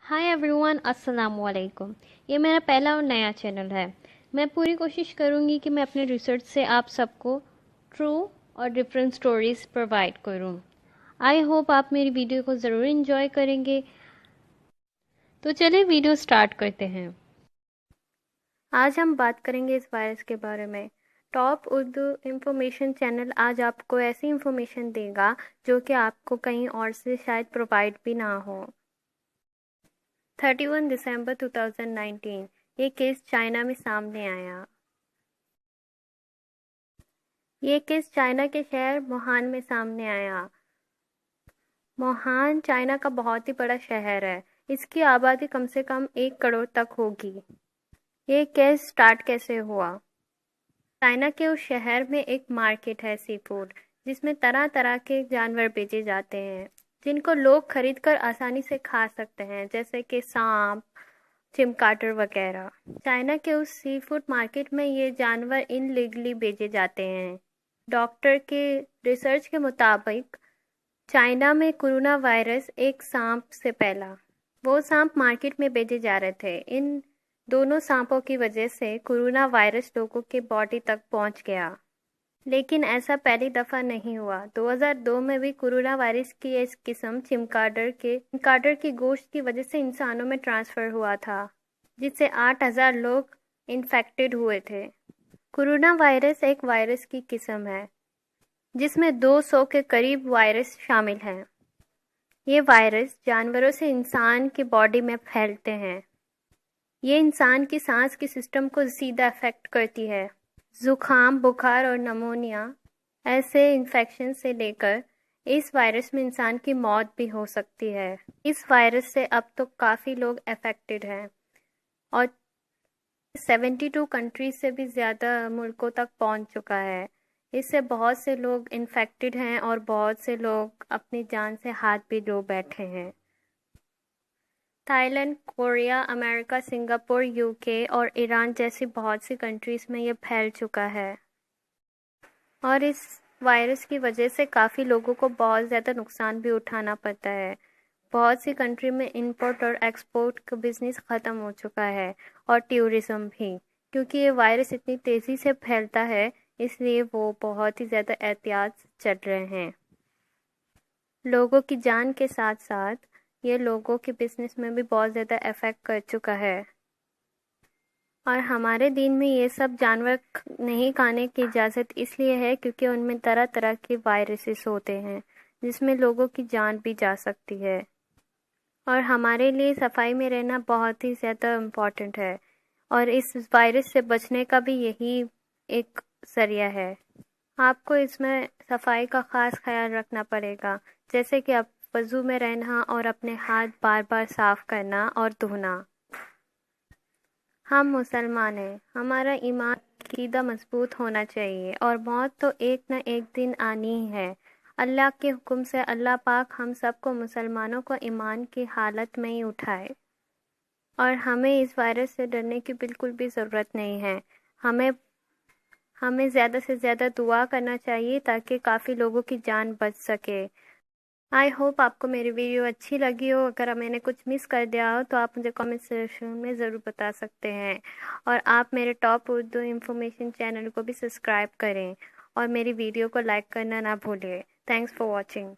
Hi everyone, अस्सलाम वालेकुम। ये मेरा पहला और नया चैनल है। मैं पूरी कोशिश करूँगी कि मैं अपने रिसर्च से आप सबको ट्रू और डिफरेंट स्टोरीज़ प्रोवाइड करूँ। आई होप आप मेरी वीडियो को ज़रूर इन्जॉय करेंगे। तो चलिए वीडियो स्टार्ट करते हैं। आज हम बात करेंगे इस वायरस के बारे में। टॉप उर्दू इंफॉर्मेशन चैनल आज आपको ऐसी इंफॉर्मेशन देगा जो कि आपको कहीं और से शायद प्रोवाइड भी ना हो। 31 दिसंबर 2019 ये केस चाइना में सामने आया। ये केस चाइना के शहर वुहान में सामने आया। वुहान चाइना का बहुत ही बड़ा शहर है। इसकी आबादी कम से कम 1 करोड़ तक होगी। ये केस स्टार्ट कैसे हुआ? चाइना के उस शहर में एक मार्केट है सी फूड, जिसमें तरह तरह के जानवर बेचे जाते हैं जिनको लोग खरीदकर आसानी से खा सकते हैं, जैसे कि सांप, चिमकाटर वगैरह। चाइना के उस सी फूड मार्केट में ये जानवर इनलीगली बेचे जाते हैं। डॉक्टर के रिसर्च के मुताबिक चाइना में कोरोना वायरस एक सांप से फैला। वो सांप मार्केट में बेचे जा रहे थे। इन दोनों सांपों की वजह से कोरोना वायरस लोगों के बॉडी तक पहुंच गया। लेकिन ऐसा पहली दफा नहीं हुआ। 2002 में भी कोरोना वायरस की एक किस्म चिमकाडर की गोश्त की वजह से इंसानों में ट्रांसफर हुआ था, जिससे 8,000 लोग इन्फेक्टेड हुए थे। कोरोना वायरस एक वायरस की किस्म है जिसमें 200 के करीब वायरस शामिल हैं। ये वायरस जानवरों से इंसान की बॉडी में फैलते हैं। ये इंसान की सांस के सिस्टम को सीधा अफेक्ट करती है। जुकाम, बुखार और नमोनिया ऐसे इन्फेक्शन से लेकर इस वायरस में इंसान की मौत भी हो सकती है। इस वायरस से अब तो काफ़ी लोग अफेक्टेड हैं और 72 कंट्रीज से भी ज़्यादा मुल्कों तक पहुंच चुका है। इससे बहुत से लोग इन्फेक्टेड हैं और बहुत से लोग अपनी जान से हाथ भी धो बैठे हैं। Thailand, Korea, America, Singapore, UK और ईरान जैसी बहुत सी कंट्रीज़ में ये फैल चुका है और इस वायरस की वजह से काफ़ी लोगों को बहुत ज़्यादा नुकसान भी उठाना पड़ता है। बहुत सी कंट्री में इंपोर्ट और एक्सपोर्ट का बिजनेस ख़त्म हो चुका है और टूरिज़्म भी, क्योंकि ये वायरस इतनी तेज़ी से फैलता है, इसलिए वो बहुत ही ज़्यादा एहतियात चल रहे हैं। लोगों की जान के साथ साथ ये लोगों के बिजनेस में भी बहुत ज़्यादा अफेक्ट कर चुका है और हमारे दीन में ये सब जानवर नहीं खाने की इजाज़त इसलिए है क्योंकि उनमें तरह तरह के वायरसेस होते हैं जिसमें लोगों की जान भी जा सकती है और हमारे लिए सफाई में रहना बहुत ही ज़्यादा इम्पॉर्टेंट है और इस वायरस से बचने का भी यही एक ज़रिया है। आपको इसमें सफाई का ख़ास ख्याल रखना पड़ेगा, जैसे कि आप वज़ू में रहना और अपने हाथ बार बार साफ़ करना और धोना। हम मुसलमान हैं, हमारा ईमान अकीदा मजबूत होना चाहिए और मौत तो एक न एक दिन आनी ही है। अल्लाह के हुक्म से अल्लाह पाक हम सबको मुसलमानों को ईमान की हालत में ही उठाए और हमें इस वायरस से डरने की बिल्कुल भी ज़रूरत नहीं है। हमें ज़्यादा से ज़्यादा दुआ करना चाहिए ताकि काफ़ी लोगों की जान बच सके। आई होप आपको मेरी वीडियो अच्छी लगी हो। अगर मैंने कुछ मिस कर दिया हो तो आप मुझे कमेंट सेक्शन में ज़रूर बता सकते हैं और आप मेरे टॉप उर्दू इंफॉर्मेशन चैनल को भी सब्सक्राइब करें और मेरी वीडियो को लाइक करना ना भूलें। Thanks for watching.